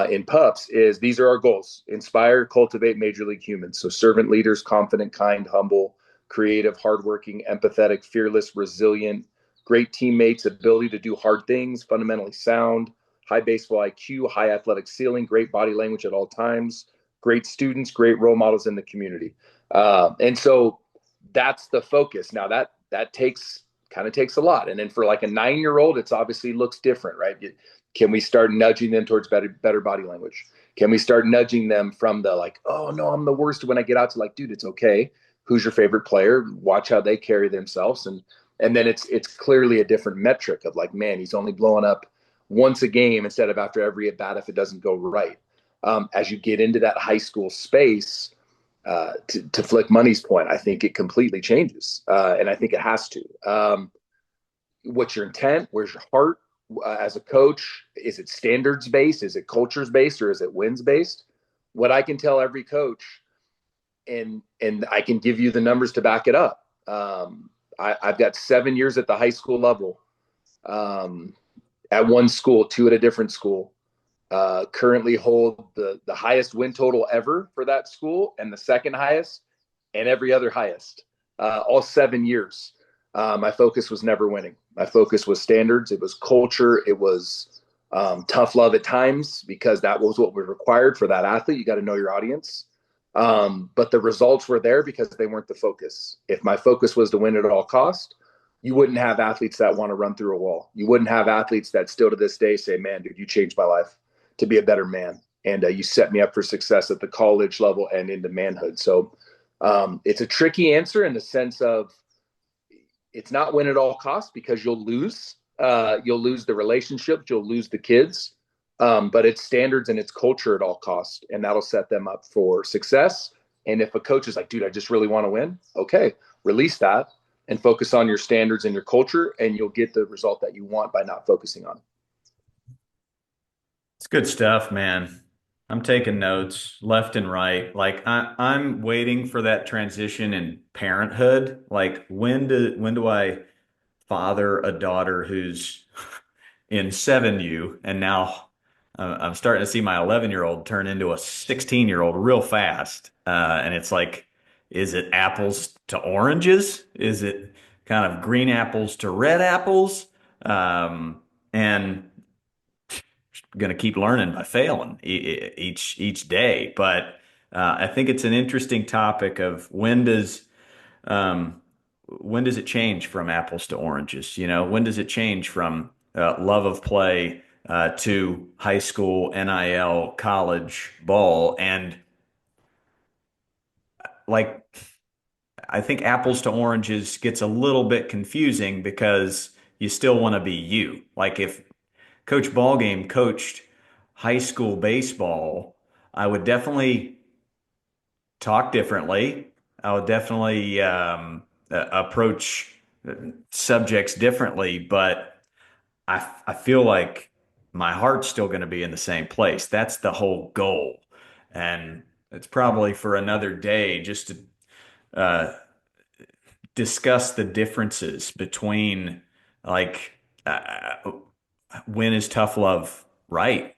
in pups is these are our goals: inspire, cultivate major league humans. So servant leaders, confident, kind, humble, creative, hardworking, empathetic, fearless, resilient, great teammates, ability to do hard things, fundamentally sound, high baseball IQ, high athletic ceiling, great body language at all times, great students, great role models in the community. And so that's the focus. Now that takes a lot. And then for like a 9 year old, it's obviously looks different, right? Can we start nudging them towards better body language? Can we start nudging them from the like, oh no, I'm the worst, when I get out, to like, dude, it's okay. Who's your favorite player? Watch how they carry themselves. And then it's clearly a different metric of like, man, he's only blowing up once a game instead of after every at bat if it doesn't go right. As you get into that high school space, to Flick Money's point, I think it completely changes, and I think it has to. What's your intent? Where's your heart as a coach? Is it standards based? Is it cultures based? Or is it wins based? What I can tell every coach, and I can give you the numbers to back it up. I've got 7 years at the high school level, at one school, 2 at a different school. Currently hold the highest win total ever for that school and the second highest and every other highest, all 7 years. My focus was never winning. My focus was standards. It was culture. It was tough love at times because that was what was required for that athlete. You got to know your audience. But the results were there because they weren't the focus. If my focus was to win at all cost, you wouldn't have athletes that want to run through a wall. You wouldn't have athletes that still to this day say, "Man, dude, you changed my life to be a better man, and you set me up for success at the college level and into manhood." So it's a tricky answer in the sense of it's not win at all costs because you'll lose. You'll lose the relationships, you'll lose the kids, but it's standards and it's culture at all costs, and that'll set them up for success. And if a coach is like, "Dude, I just really want to win," okay, release that and focus on your standards and your culture, and you'll get the result that you want by not focusing on it. It's good stuff, man. I'm taking notes left and right. Like I'm waiting for that transition in parenthood. Like when do I father a daughter who's in 7U, and now I'm starting to see my 11-year-old turn into a 16-year-old real fast. And it's like, is it apples to oranges? Is it kind of green apples to red apples? And going to keep learning by failing each day. But I think it's an interesting topic of um, when does it change from apples to oranges? You know, when does it change from love of play to high school, NIL, college ball? And like, I think apples to oranges gets a little bit confusing because you still want to be you. Like if Coach Ballgame coached high school baseball, I would definitely talk differently. I would definitely approach subjects differently, but I feel like my heart's still going to be in the same place. That's the whole goal. And it's probably for another day just to uh, discuss the differences between like when is tough love right?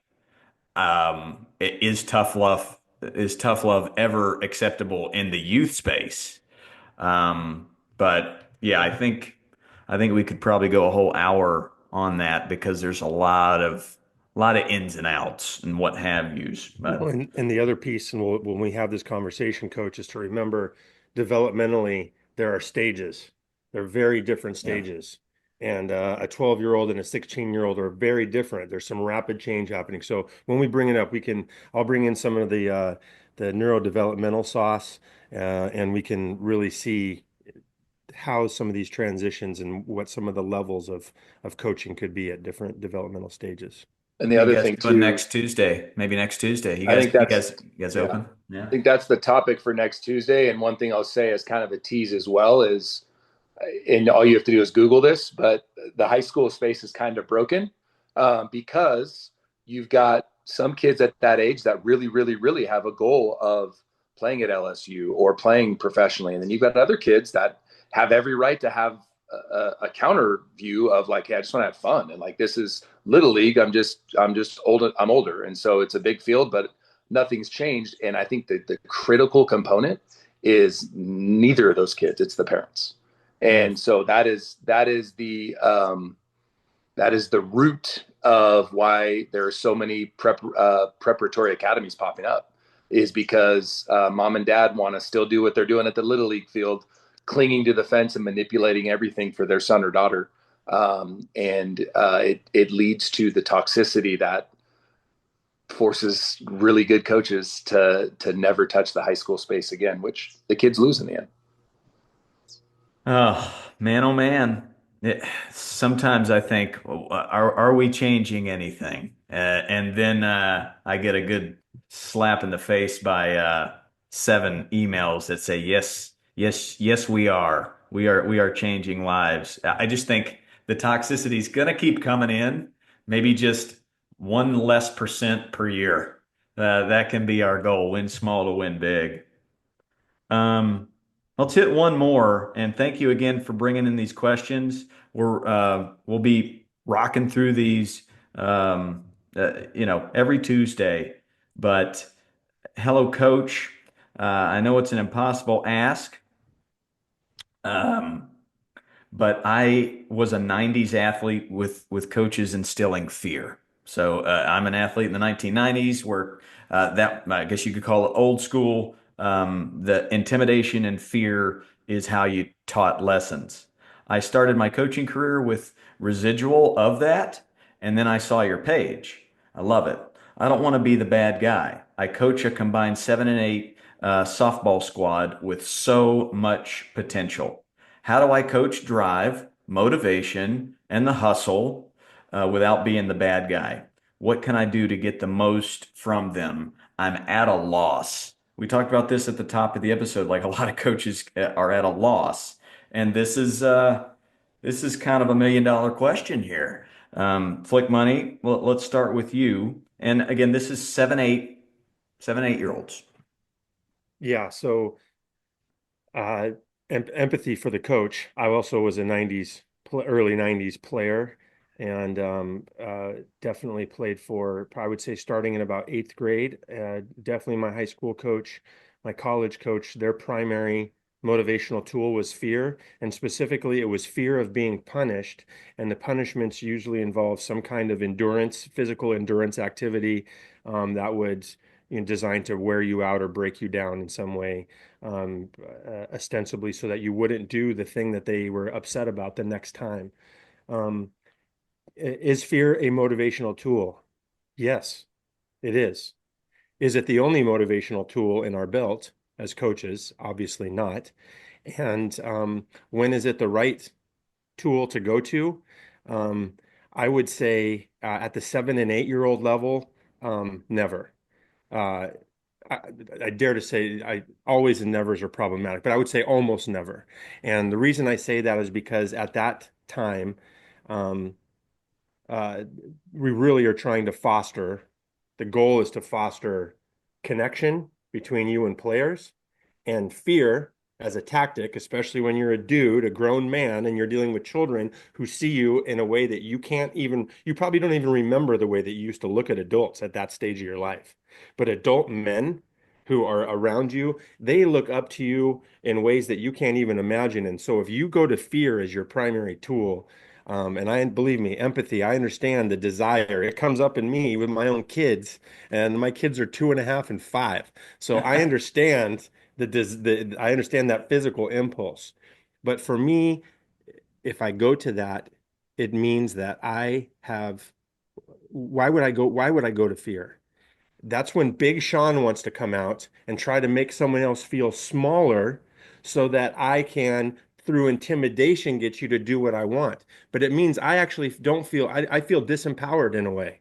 Is tough love ever acceptable in the youth space? But yeah, I think we could probably go a whole hour on that because there's a lot of ins and outs and what have yous. Well, But and the other piece, and when we have this conversation, coach, is to remember developmentally, there are stages. They're very different yeah. stages. And a 12-year-old and a 16-year-old are very different. There's some rapid change happening. So when we bring it up, I'll bring in some of the neurodevelopmental sauce, and we can really see how some of these transitions and what some of the levels of coaching could be at different developmental stages. And the What are you other guys thing doing too, next Tuesday? Maybe next Tuesday. You I guys, think you that's guys, you guys yeah, open? Yeah. I think that's the topic for next Tuesday. And one thing I'll say as kind of a tease as well is, and all you have to do is Google this, but the high school space is kind of broken because you've got some kids at that age that really, really, really have a goal of playing at LSU or playing professionally. And then you've got other kids that have every right to have a counter view of like, hey, I just want to have fun. And like, this is little league. I'm just older. I'm older. And so it's a big field, but nothing's changed. And I think that the critical component is neither of those kids. It's the parents. Mm. And so that is the root of why there are so many preparatory academies popping up, is because mom and dad want to still do what they're doing at the little league field, clinging to the fence and manipulating everything for their son or daughter, and it leads to the toxicity that forces really good coaches to never touch the high school space again, which the kids lose in the end. Oh man. Sometimes I think, are we changing anything? And then I get a good slap in the face by 7 emails that say, yes, yes, yes, we are. We are changing lives. I just think the toxicity is gonna keep coming in, maybe just 1 less % per year. That can be our goal, win small to win big. Um, let's hit one more, and thank you again for bringing in these questions. We'll be rocking through these, every Tuesday. But hello, Coach. I know it's an impossible ask, um, but I was a 90s athlete with coaches instilling fear. So I'm an athlete in the 1990s where that I guess you could call it old school. The intimidation and fear is how you taught lessons. I started my coaching career with residual of that, and then I saw your page. I love it. I don't want to be the bad guy. I coach a combined 7 and 8 softball squad with so much potential. How do I coach drive, motivation, and the hustle without being the bad guy? What can I do to get the most from them? I'm at a loss. We talked about this at the top of the episode. Like a lot of coaches are at a loss, and this is kind of a $1 million question here. Flick Money. Well, let's start with you. And again, this is 7, 8 year olds. Yeah, so uh, empathy for the coach. I also was a early 90s player, and definitely played for, I would say, starting in about eighth grade. Definitely my high school coach, my college coach, their primary motivational tool was fear. And specifically, it was fear of being punished. And the punishments usually involve some kind of endurance, physical endurance activity that would, designed to wear you out or break you down in some way, ostensibly so that you wouldn't do the thing that they were upset about the next time. Um, is fear a motivational tool? Yes, it is. Is it the only motivational tool in our belt as coaches? Obviously not. And when is it the right tool to go to? Um, I would say at the 7 and 8 year old level, never. Uh, I, I dare to say I always and nevers are problematic, but I would say almost never. And the reason I say that is because at that time, um, uh, we really are trying to foster, the goal is to foster connection between you and players, and fear as a tactic, especially when you're a dude, a grown man, and you're dealing with children who see you in a way that you probably don't even remember the way that you used to look at adults at that stage of your life. But adult men who are around you, they look up to you in ways that you can't even imagine. And so if you go to fear as your primary tool, and I believe me, empathy, I understand the desire. It comes up in me with my own kids, and my kids are 2.5 and 5. So I understand I understand that physical impulse. But for me, if I go to that, it means that why would I go to fear? That's when Big Sean wants to come out and try to make someone else feel smaller so that I can, through intimidation, get you to do what I want. But it means I actually don't feel, I feel disempowered in a way.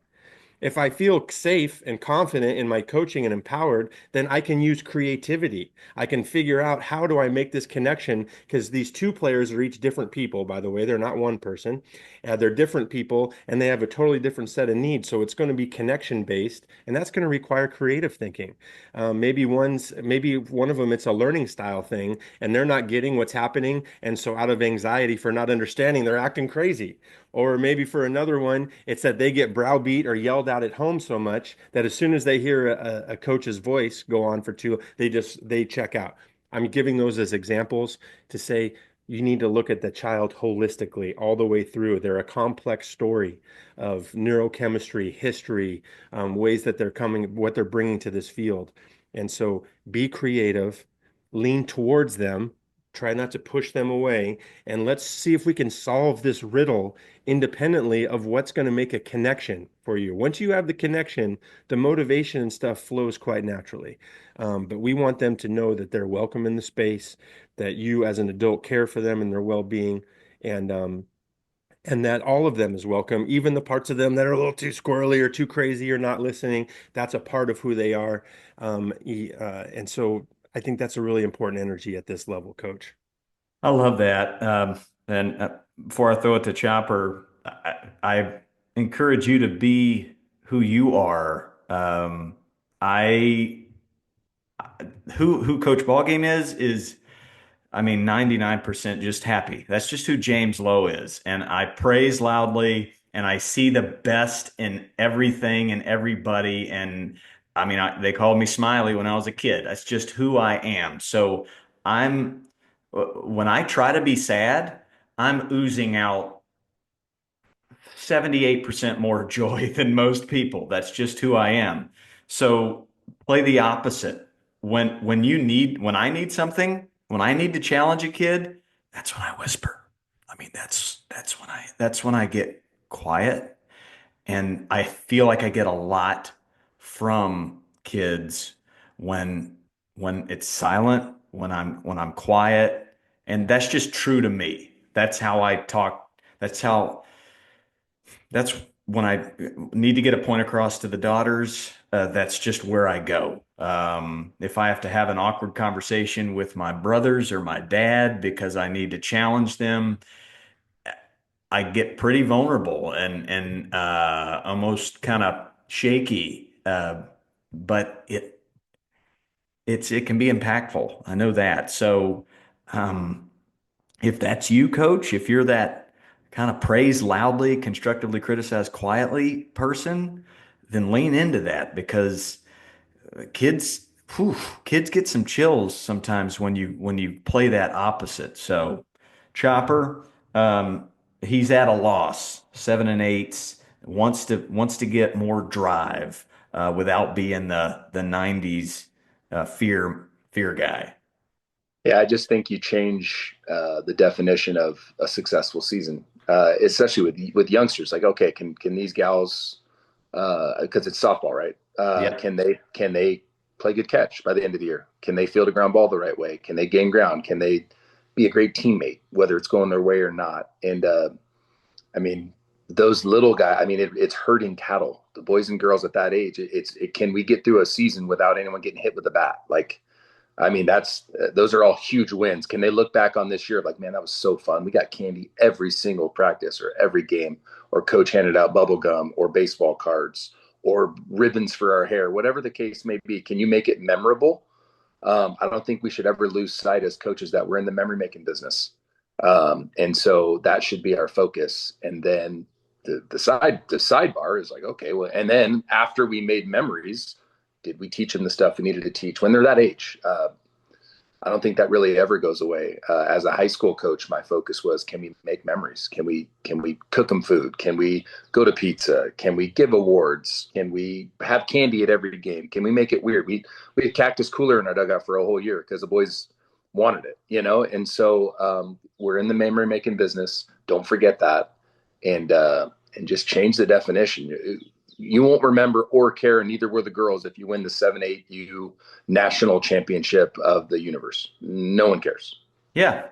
If I feel safe and confident in my coaching and empowered, then I can use creativity. I can figure out how do I make this connection, because these two players are each different people, by the way. They're not one person. They're different people and they have a totally different set of needs. So it's going to be connection based, and that's going to require creative thinking. Maybe one of them, it's a learning style thing and they're not getting what's happening. And so out of anxiety for not understanding, they're acting crazy. Or maybe for another one, it's that they get browbeat or yelled out at home so much that as soon as they hear a coach's voice go on for too, they check out. I'm giving those as examples to say you need to look at the child holistically all the way through. They're a complex story of neurochemistry, history, ways that they're coming, what they're bringing to this field. And so be creative, lean towards them, try not to push them away, and let's see if we can solve this riddle independently of what's going to make a connection for you. Once you have the connection, the motivation and stuff flows quite naturally. But we want them to know that they're welcome in the space, that you as an adult care for them and their well-being, and and that all of them is welcome, even the parts of them that are a little too squirrely or too crazy or not listening. That's a part of who they are. And so I think that's a really important energy at this level, Coach. I love that. And before I throw it to Chopper, I encourage you to be who you are. I who Coach Ballgame is I mean, 99% just happy. That's just who James Lowe is. And I praise loudly and I see the best in everything and everybody. And I mean, they called me Smiley when I was a kid. That's just who I am. So when I try to be sad, I'm oozing out 78% more joy than most people. That's just who I am. So play the opposite. When I need something, when I need to challenge a kid, that's when I whisper. I mean, that's when I get quiet, and I feel like I get a lot from kids when it's silent, when I'm quiet, and that's just true to me. That's how I talk. That's how that's when I need to get a point across to the daughters. That's just where I go. If I have to have an awkward conversation with my brothers or my dad because I need to challenge them, I get pretty vulnerable and almost kind of shaky. But it can be impactful. I know that. So um, if that's you, coach, if you're that kind of praise loudly, constructively criticize quietly person, then lean into that because kids, whew, kids get some chills sometimes when you play that opposite. So Chopper, he's at a loss, 7 and 8, wants to get more drive without being the '90s fear guy. Yeah, I just think you change the definition of a successful season, especially with youngsters. Like, okay, can these gals, because it's softball, right? Yep. Can they play good catch by the end of the year? Can they field a ground ball the right way? Can they gain ground? Can they be a great teammate, whether it's going their way or not? And I mean, those little guys. I mean, it's herding cattle. The boys and girls at that age. Can we get through a season without anyone getting hit with a bat? Like, I mean, that's those are all huge wins. Can they look back on this year like, man, that was so fun. We got candy every single practice or every game, or coach handed out bubble gum or baseball cards or ribbons for our hair, whatever the case may be. Can you make it memorable? I don't think we should ever lose sight as coaches that we're in the memory making business. And so that should be our focus. And then the sidebar is like, okay, well, and then after we made memories, did we teach them the stuff we needed to teach when they're that age? I don't think that really ever goes away. As a high school coach, my focus was: can we make memories? Can we cook them food? Can we go to pizza? Can we give awards? Can we have candy at every game? Can we make it weird? We had cactus cooler in our dugout for a whole year because the boys wanted it, you know. And so we're in the memory making business. Don't forget that, and just change the definition. You won't remember or care, and neither will the girls if you win the 7-8U national championship of the universe. No one cares. Yeah,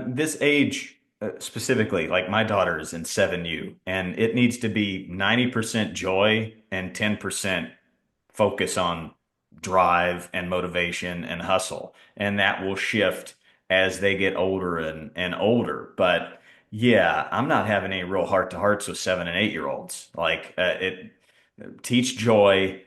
this age specifically, like my daughter is in 7U, and it needs to be 90% joy and 10% focus on drive and motivation and hustle. And that will shift as they get older and older. But yeah, I'm not having any real heart to hearts with 7 and 8 year olds. Like it teach joy.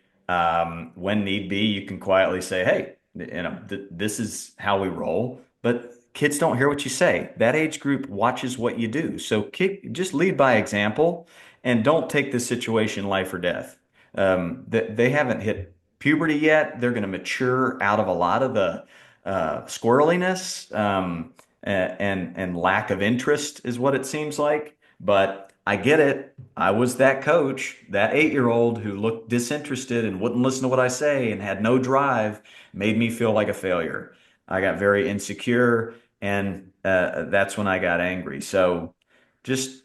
When need be, you can quietly say, "Hey, this is how we roll." But kids don't hear what you say. That age group watches what you do. So just lead by example and don't take this situation life or death. They haven't hit puberty yet. They're going to mature out of a lot of the squirreliness and lack of interest is what it seems like. But I get it. I was that coach, that 8 year old who looked disinterested and wouldn't listen to what I say and had no drive, made me feel like a failure. I got very insecure, and that's when I got angry. So just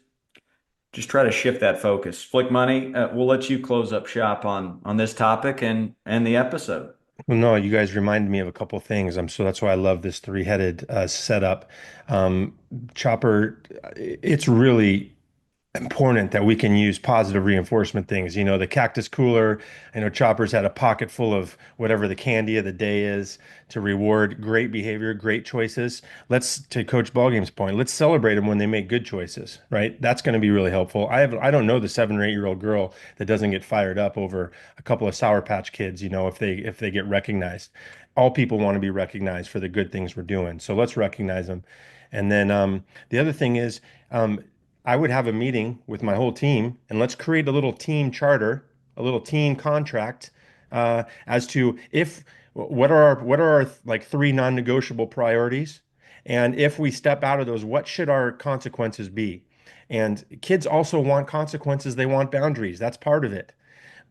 just try to shift that focus. Flick Money, we'll let you close up shop on this topic and the episode. Well, no, you guys reminded me of a couple things. So that's why I love this three-headed setup. Um, Chopper, it's really important that we can use positive reinforcement things. You know, the cactus cooler, I know Chopper's had a pocket full of whatever the candy of the day is to reward great behavior, great choices. To Coach Ballgame's point, let's celebrate them when they make good choices, right? That's going to be really helpful. I don't know the 7 or 8 year old girl that doesn't get fired up over a couple of Sour Patch Kids, you know, if they get recognized. All people want to be recognized for the good things we're doing. So let's recognize them. And then the other thing is, I would have a meeting with my whole team and let's create a little team charter, a little team contract as to if what are our like three non-negotiable priorities, And if we step out of those, what should our consequences be? And kids also want consequences. They want boundaries. That's part of it.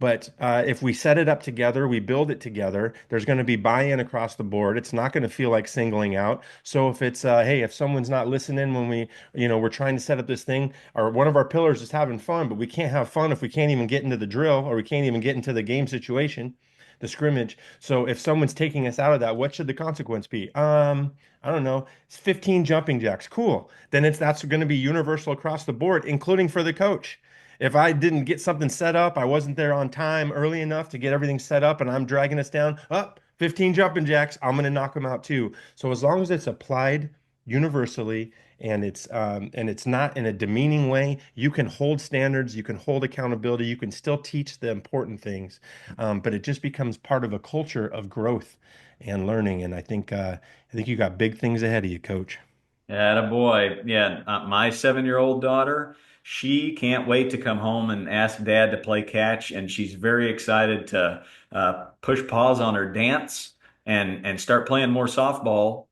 But if we set it up together, we build it together, there's going to be buy-in across the board. It's not going to feel like singling out. So if it's, hey, if someone's not listening when we're trying to set up this thing, or one of our pillars is having fun, but we can't have fun if we can't even get into the drill or we can't even get into the game situation, the scrimmage. So if someone's taking us out of that, what should the consequence be? I don't know. It's 15 jumping jacks. Cool. Then that's going to be universal across the board, including for the coach. If I didn't get something set up, I wasn't there on time early enough to get everything set up, and I'm dragging us down, up 15 jumping jacks, I'm going to knock them out too. So as long as it's applied universally and it's not in a demeaning way, you can hold standards, you can hold accountability, you can still teach the important things, but it just becomes part of a culture of growth and learning. And I think you got big things ahead of you, Coach. Boy. Yeah, my 7-year-old daughter, she can't wait to come home and ask dad to play catch, and she's very excited to push pause on her dance and start playing more softball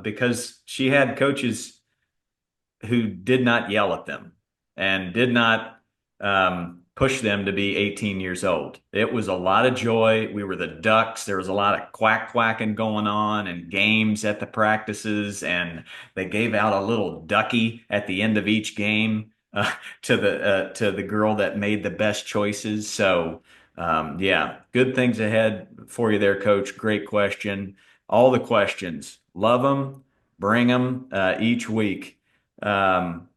because she had coaches who did not yell at them and did not push them to be 18 years old. It was a lot of joy. We were the Ducks. There was a lot of quack quacking going on and games at the practices, and they gave out a little ducky at the end of each game to the girl that made the best choices. So, yeah, good things ahead for you there, Coach. Great question. All the questions, love them, bring them each week. Um,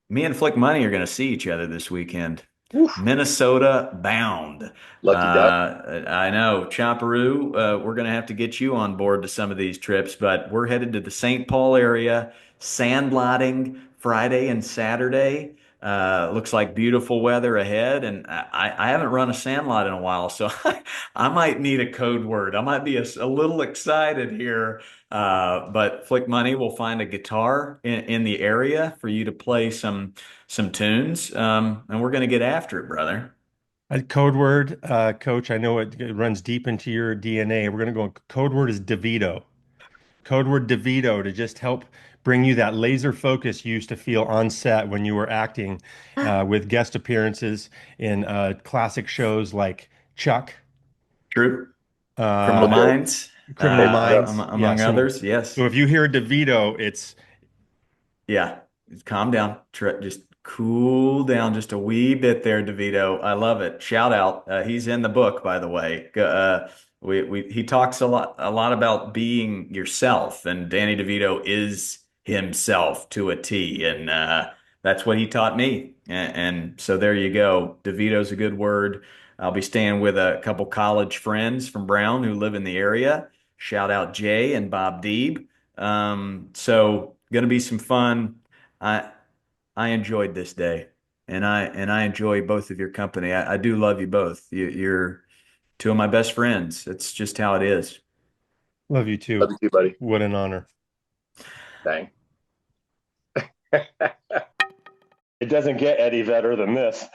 Me and Flick Money are going to see each other this weekend. Oof, Minnesota bound. lucky duck. I know, Chopperoo, we're going to have to get you on board to some of these trips, but we're headed to the St. Paul area, sandlotting Friday and Saturday. Looks like beautiful weather ahead, and I haven't run a sandlot in a while, so I might need a code word. I might be a little excited here, but Flick Money will find a guitar in the area for you to play some tunes, and we're going to get after it, brother. A code word, Coach, I know it runs deep into your DNA. We're going to go, code word is DeVito. Code word DeVito to just help bring you that laser focus you used to feel on set when you were acting with guest appearances in classic shows like Chuck, True. Criminal uh, Okay, Minds, Criminal yep. Minds. Yeah, among others. so Yes. if you hear DeVito, it's Yeah, calm down. Just cool down just a wee bit there, DeVito. I love it. Shout out. He's in the book, by the way. He talks a lot about being yourself, and Danny DeVito is himself to a T, and that's what he taught me. And so there you go. DeVito's a good word. I'll be staying with a couple college friends from Brown who live in the area. Shout out Jay and Bob Deeb. So gonna be some fun. I I enjoyed this day, and I enjoy both of your company. I do love you both. You're two of my best friends. It's just how it is. love you Love too. you too, buddy. What an honor. Dang. It doesn't get any better than this.